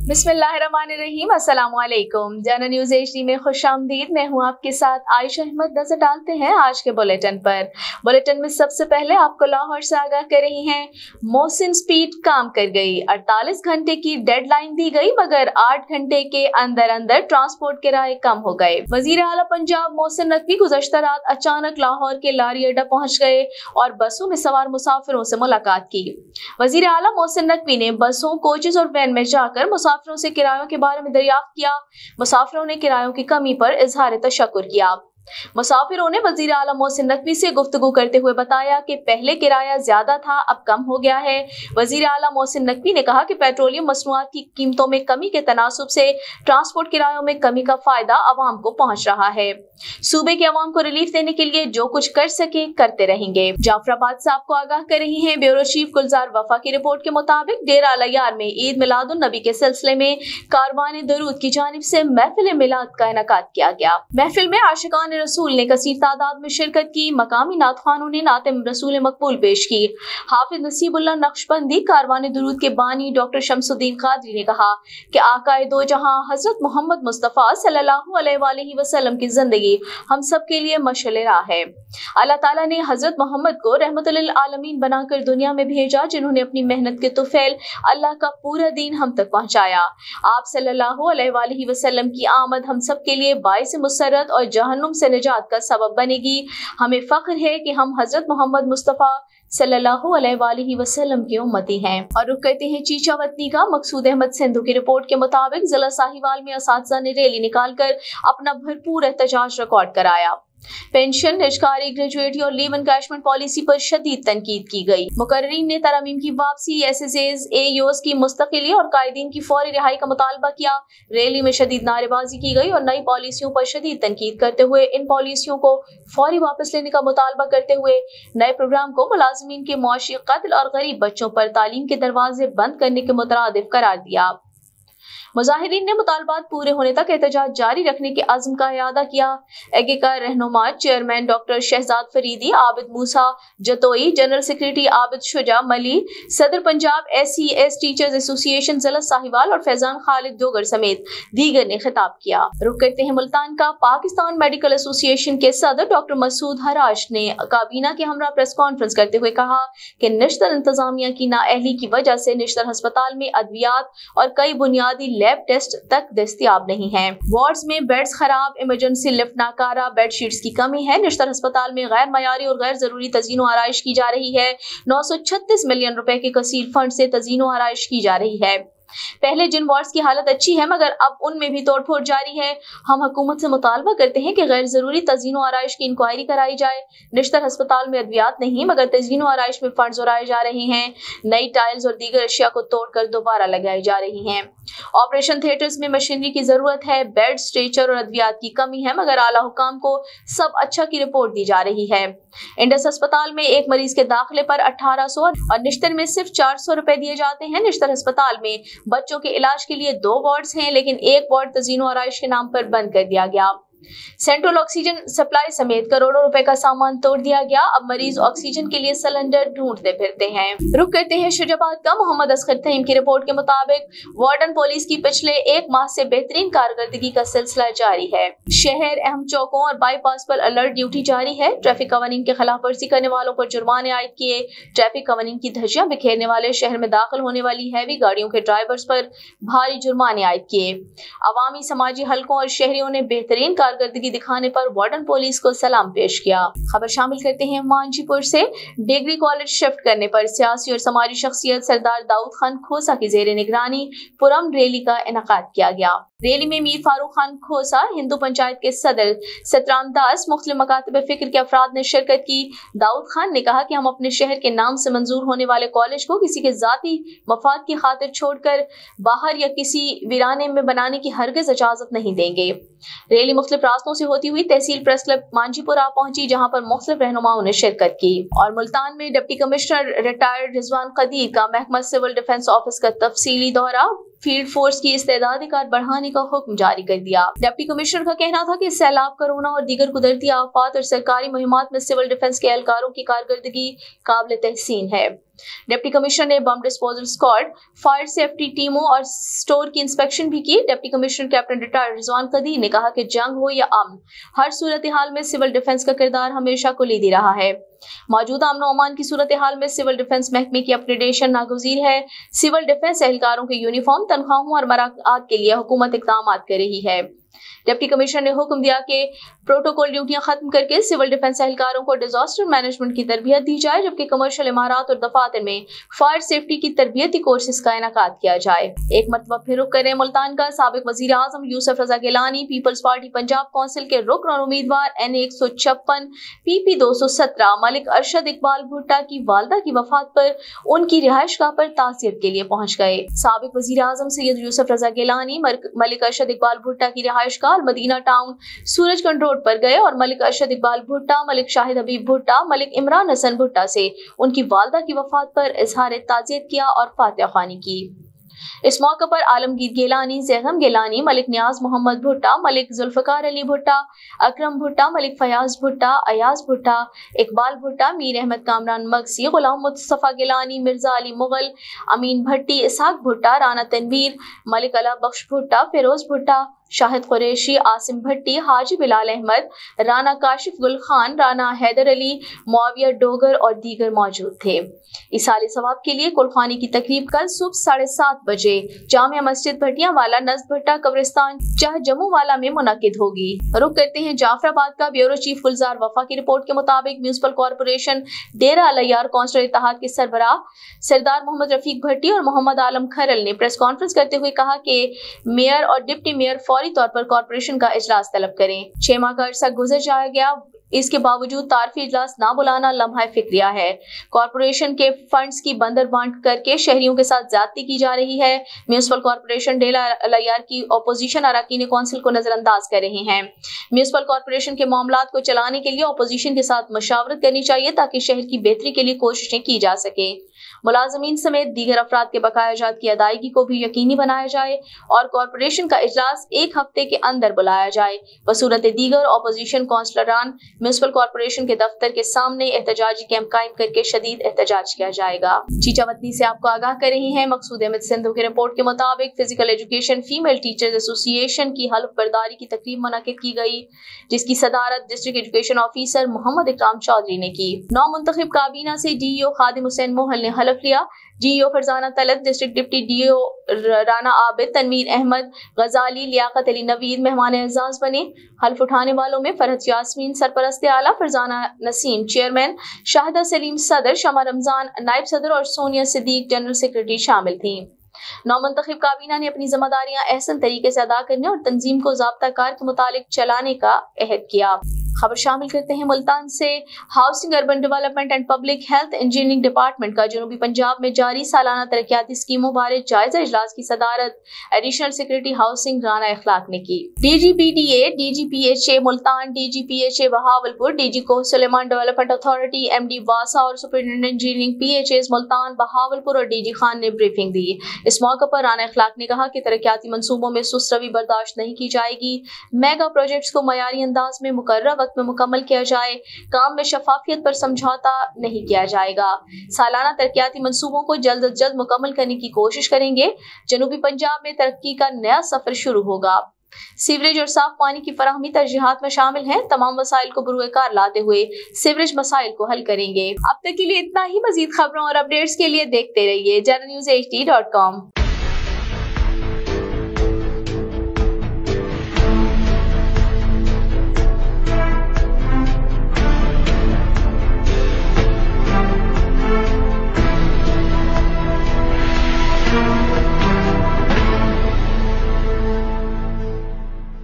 बिस्मिल्लाहिर्रहमानिर्रहीम, अस्सलामुअलैकुम। Journal news HD में खुशामदीद। मैं हूँ आपके साथ आयशा अहमद। नजर डालते हैं आज के बुलेटिन पर। बुलेटिन में सबसे पहले आपको लाहौर से आगाह कर रही हैं, मोहसिन स्पीड काम कर गई। 48 घंटे की डेडलाइन दी गई, मगर 8 घंटे के अंदर अंदर ट्रांसपोर्ट किराए कम हो गए। वजीर आला पंजाब मोहसिन नकवी गुज़श्ता रात अचानक लाहौर के लारी अड्डा पहुंच गए और बसों में सवार मुसाफिरों से मुलाकात की। वजीर आला मोहसिन नकवी ने बसों, कोचेज और वैन में जाकर मुसाफिरों से किरायों के बारे में दरियाफ्त किया। मुसाफिरों ने किरायों की कमी पर इजहार तशक्कुर किया। मुसाफिरों ने वजीर आला मोहसिन नकवी से गुफ्तगू करते हुए बताया कि पहले किराया ज्यादा था, अब कम हो गया है। वजीर आला मोहसिन नकवी ने कहा कि पेट्रोलियम मसनूआत की कीमतों में कमी के तनासुब से ट्रांसपोर्ट किरायों में कमी का फायदा अवाम को पहुंच रहा है। सूबे के अवाम को रिलीफ देने के लिए जो कुछ कर सके करते रहेंगे। जाफराबाद से आपको आगाह कर रही हैं ब्यूरो चीफ गुलजार वफा की रिपोर्ट के मुताबिक डेरा अलयार में ईद मिलादुन नबी के सिलसिले में कारवान दरूद की जानिब से महफिल मिलाद का इनेकाद किया गया। महफिल में आशिकान रसूल ने कसीर तादाद में शिरकत की। मकामी नातखानों ने नातिम रसूल मकबूल पेश की। हाफिज नसीबुल्लाह नक्शबंदी कारवान दरूद के बानी डॉक्टर शमसुद्दीन कादरी ने कहा कि आकाए दो जहां हजरत मोहम्मद मुस्तफा सल्लल्लाहु अलैहि वसल्लम की जिंदगी हम सब के लिए मशअल राह है। अल्लाह ताला ने हजरत मोहम्मद को रहमतुल आलमीन बनाकर दुनिया में भेजा, जिन्होंने अपनी मेहनत के तुफैल अल्लाह का पूरा दीन हम तक पहुंचाया। आप सल्लल्लाहु अलैहि वसल्लम की आमद हम सब के लिए बाइस मुसर्रत और जहन्नुम से निजात का सबब बनेगी। हमें फख्र है कि हम हजरत मोहम्मद मुस्तफा सल्लल्लाहु अलैहि वसल्लम की उम्मती हैं। और रुक करते हैं चीचा वतनी का। मकसूद अहमद सिंधु की रिपोर्ट के मुताबिक जिला साहिवाल में असातिज़ा ने रैली निकालकर अपना भरपूर एहतजाज रिकॉर्ड कराया। पेंशन, निजकारी, ग्रेजुएटी और लीव एनकैशमेंट पॉलिसी पर शदीद तनकीद की गई। मुकर्रीन ने तरमीम की वापसी, SSAs, AEOs की मुस्तकिली और कायदीन की फौरी रिहाई का मुतालबा किया। रैली में शदीद नारेबाजी की गई और नई पॉलिसियों पर शदीद तनकीद करते हुए इन पॉलिसियों को फौरी वापस लेने का मुतालबा करते हुए नए प्रोग्राम को मुलाजिमीन के मुआशी कत्ल और गरीब बच्चों पर तालीम के दरवाजे बंद करने के मुतरादिफ करार दिया। मुजाहिरीन ने मुतालबात पूरे होने तक एहतजाज जारी रखने के अज़्म का इयादा किया। एगे का रहनुमा चेयरमैन डॉक्टर शहजाद फरीदी, आबिद मूसा जतोई, जनरल सेक्रेटरी आबिद शुजा मली, सदर पंजाब SCS टीचर्स एसोसिएशन जिला साहिवाल और फैजान खालिद डोगर समेत दीगर ने खिताब किया। रुक करते हैं मुल्तान का। पाकिस्तान मेडिकल एसोसिएशन के सदर डॉक्टर मसूद हराश ने काबीना के हमरा प्रेस कॉन्फ्रेंस करते हुए कहा कि निश्तर इंतजामिया की नाअहली की वजह से निश्तर अस्पताल में अद्वियात और कई बुनियादी लैब टेस्ट तक दस्तयाब नहीं है। वार्ड्स में बेड्स खराब, इमरजेंसी लिफ्ट नाकारा, बेड शीट्स की कमी है। निश्तर अस्पताल में गैर मयारी और गैर जरूरी तज़ीनो आराइश की जा रही है। 936 मिलियन रुपए के कसीर फंड से तज़ीनो आराइश की जा रही है। पहले जिन वार्ड्स की हालत अच्छी है, मगर अब उनमें भी तोड़फोड़ जारी है। हम हुकूमत से मुतालबा करते हैं कि गैर जरूरी तज़ीनो आराइश की इंक्वायरी कराई जाए। निश्तर अस्पताल में अद्वियात नहीं, मगर तज़ीनो आराइश में फंड्स उड़ाए जा रहे हैं। नई टाइल्स और दीगर अशिया को तोड़कर दोबारा लगाई जा रही हैं। ऑपरेशन थिएटर्स में मशीनरी की जरूरत है। बेड, स्ट्रेचर और अद्वियात की कमी है, मगर आला हुकाम को सब अच्छा की रिपोर्ट दी जा रही है। इंडस अस्पताल में एक मरीज के दाखिले पर 1800 और निश्तर में सिर्फ 400 रुपए दिए जाते हैं। निश्तर अस्पताल में बच्चों के इलाज के लिए 2 वार्ड्स हैं, लेकिन एक वार्ड तज़ीनो आराइश के नाम पर बंद कर दिया गया। सेंट्रल ऑक्सीजन सप्लाई समेत करोड़ों रुपए का सामान तोड़ दिया गया। अब मरीज ऑक्सीजन के लिए सिलेंडर ढूंढते फिरते हैं। रुक करते हैं शुजाबाद का। मोहम्मद असगर तहीम की रिपोर्ट के मुताबिक वार्डन पुलिस की पिछले 1 माह से बेहतरीन कारकर्दगी का सिलसिला जारी है। शहर, अहम चौकों और बाईपास पर अलर्ट ड्यूटी जारी है। ट्रैफिक कवानीन के खिलाफ वर्जी करने वालों पर जुर्माने आयद किए। ट्रैफिक कवानीन की धज्जियां बिखेरने वाले, शहर में दाखिल होने वाली हैवी गाड़ियों के ड्राइवर्स पर भारी जुर्माने आयद किए। अवामी समाजी हलकों और शहरियों ने बेहतरीन कारकर्दगी दिखाने पर वार्डन पुलिस को सलाम पेश किया। खबर शामिल करते हैं मांझीपुर से। डिग्री कॉलेज शिफ्ट करने पर सियासी और समाजी शख्सियत सरदार दाऊद खान खोसा की जेर निगरानी पुरम रैली का इनेकाद किया गया। रैली में मीर फारूक खान खोसा, हिंदू पंचायत के सदर सतराम दास, मुख्तलिफ मकातब फिक्र के अफराद ने शिरकत की। दाऊद खान ने कहा कि हम अपने शहर के नाम से मंजूर होने वाले कॉलेज को किसी के जाती मफाद की खातिर छोड़कर बाहर या किसी वीराने में बनाने की हरगिज इजाजत नहीं देंगे। रैली मुख्तलिफ रास्तों से होती हुई तहसील प्रेस क्लब मांझीपुर आ पहुंची, जहां पर मुख्तलिफ रहनुमाओं ने शिरकत की। और मुल्तान में deputy commissioner retired Rizwan Qadeer का महकमा सिविल डिफेंस ऑफिस का तफसीली दौरा, फील्ड फोर्स की इस्तेदादी कार बढ़ाने का हुक्म जारी कर दिया। डिप्टी कमिश्नर का कहना था कि सैलाब, कोरोना और दीगर कुदरती आफात और सरकारी मुहिमात में सिविल डिफेंस के एहलकारों की कारकर्दगी काबिल तहसीन है। डिप्टी कमिश्नर ने bomb disposal squad, fire safety टीमों और स्टोर की इंस्पेक्शन भी की। Deputy commissioner captain retired Rizwan Qadeer ने कहा कि जंग हो या अमन, हर सूरत हाल में सिविल डिफेंस का किरदार हमेशा कुलीदी रहा है। मौजूदा अमन अमान की सूरत हाल में सिविल डिफेंस महकमे की अपग्रेडेशन नागुज़ीर है। सिविल डिफेंस एहलकारों के यूनिफॉर्म, तनख्वाहों और मराकआत के लिए हुकूमत इक़दाम कर रही है। डिप्टी कमिश्नर ने हुक्म दिया कि प्रोटोकॉल ड्यूटियां खत्म करके सिविल डिफेंस एहलकारों को डिजास्टर मैनेजमेंट की तरबियत दी जाए, जबकि कमर्शियल इमारात और दफातर में फायर सेफ्टी की तरबियती कोर्सेज का इनेकाद किया जाए। एक मरतबा फिर रुक करें मुल्तान का साबिक वजीर आजम Yusuf Raza Gilani peoples party Punjab council के रुकन और उम्मीदवार NA 156 PP 217 मलिक अरशद इकबाल भुट्टा की वालदा की वफात पर उनकी रिहाइशगाह पर ताज़ियत के लिए पहुंच गए। साबिक वजीर आजम सैयद यूसुफ रजा गिलानी मलिक अरशद इकबाल भुट्टा की रिहाइशगाह मदीना टाउन सूरजगंज रोड पर गए और मलिक अरशद इकबाल भुट्टा, मलिक शाहिद हबीब भुट्टा, मलिक इमरान हसन भुट्टा से उनकी वालदा की वफात पर इजहार ताज़ियत किया और फातिहा ख्वानी की। इस मौके पर आलमगीर गिलानी, ज़ैगम गिलानी, मलिक नियाज मोहम्मद भुट्टा, मलिक जुल्फ़कार अली भुट्टा, अकरम भुट्टा, मलिक फयाज भुट्टा, अयाज भुट्टा, इकबाल भुट्टा, मीर अहमद कामरान मगसी, गुलाम मुस्तफ़ा गिलानी, मिर्जा अली मुगल, अमीन भट्टी, इसहाक भुट्टा, राना तनवीर, मलिक अला बख्श भुट्टा, फिरोज भुट्टा, शाहिद कुरैशी, आसिम भट्टी, हाजी बिलाल अहमद, राना काशिफ गुल खान, राना हैदर अली, मुआविया डोगर और दीगर मौजूद थे। इसाले सवाब के लिए कुलखानी की तकरीब कल सुबह 7:30 बजे जामिया मस्जिद भटिया वाला नज़्ब भट्टा कब्रिस्तान चाह जम्मू वाला में मुनक्किद होगी। रुख करते हैं जाफराबाद का। ब्यूरो चीफ गुलजार वफा की रिपोर्ट के मुताबिक म्यूनिसिपल कॉर्पोरेशन डेरा अलैयार कौंसलर इत्तेहाद के सरबराह सरदार मोहम्मद रफीक भट्टी और मोहम्मद आलम खरल ने प्रेस कॉन्फ्रेंस करते हुए कहा कि मेयर और डिप्टी मेयर फौरी तौर पर कॉर्पोरेशन का इजलास तलब करें। 6 माह का अरसा गुजर जाया गया, इसके बावजूद तारफी इजलास ना बुलाना लम्हा फिक्रिया है। कॉर्पोरेशन के फंड्स की बंदर बांट करके शहरियों के साथ ज्यादती की जा रही है। म्यूनिसिपल कॉर्पोरेशन डेरा अलैयार की अपोजिशन अरकान कौंसिल को नजरअंदाज कर रहे हैं। म्यूनिसिपल कॉर्पोरेशन के मामलात को चलाने के लिए अपोजिशन के साथ मशावरत करनी चाहिए ताकि शहर की बेहतरी के लिए कोशिशें की जा सके। मुलाजमीन समेत दीगर अफराद के बकाया जात की अदायगी को भी यकीनी बनाया जाए और कॉर्पोरेशन का इजलास 1 हफ्ते के अंदर बुलाया जाए। बसूरत दीगर अपोजिशन कौंसलरान म्यूनिसिपल कॉर्पोरेशन के दफ्तर के सामने एहतजाजी कैंप कायम करके शदीद एहतजाज किया जाएगा। चीचावतनी से आपको आगाह कर रही है मकसूद अहमद सिंधु की रिपोर्ट के मुताबिक physical education female teachers association की हल्फ बर्दारी की तकरीब मुनक्किद की गई, जिसकी सदारत डिस्ट्रिक्ट एजुकेशन ऑफिसर मोहम्मद इकराम चौधरी ने की। नौ मुंतखब काबीना से DEO खादिम हुसैन मोहल ने हल्फ लिया। DEO Farzana Talat, district deputy DEO Rana Abid, Tanveer Ahmed Ghazali, Liaquat Ali Naveed मेहमान एजाज बने। हल्फ उठाने वालों में फरहत यास्मीन सरपरस्त आला, फरजाना नसीम चेयरमैन, शाहिदा सलीम सदर, शमा रमजान नायब सदर और सोनिया सिद्दीक जनरल सेक्रेटरी शामिल थी। नौ मुंतखब काबीना ने अपनी जिम्मेदारियां एहसन तरीके से अदा करने और तंजीम को ज़ाब्ता कार के मुतालिक चलाने का अहद किया। खबर शामिल करते हैं मुल्तान से। Housing, urban development and public health engineering department का जनूबी पंजाब में जारी सालाना तरक्याती स्कीमों बारे जायजा इजलास की सदारत additional secretary housing Rana Ikhlaq ने की। DGPDA, DGPHA Multan, DGPHA Bahawalpur, DG कोस्ट सुलेमान डेवलपमेंट अथॉरिटी, MD वासा और superintendent engineering PHAs Multan, Bahawalpur और DG खान ने ब्रीफिंग दी। इस मौके पर राना इखलाक ने कहा कि तरक्याती मंसूबों में सुस्त रवी बर्दाश्त नहीं की जाएगी। मेगा प्रोजेक्ट्स को मयारी अंदाज में मुकर्रर वक्त में मुकम्मल किया जाए। काम में शफाफियत पर समझौता नहीं किया जाएगा। सालाना तरक्याती मंसूबों को जल्द अज जल्द मुकम्मल करने की कोशिश करेंगे। जनूबी पंजाब में तरक्की का नया सफर शुरू होगा। सीवरेज और साफ पानी की फराहमी तरजीहात में शामिल हैं। तमाम वसाइल को बुरुएकार लाते हुए सीवरेज मसाइल को हल करेंगे। अब तक के लिए इतना ही। मजीद खबरों और अपडेट्स के लिए देखते रहिए JanaNewsHD.com।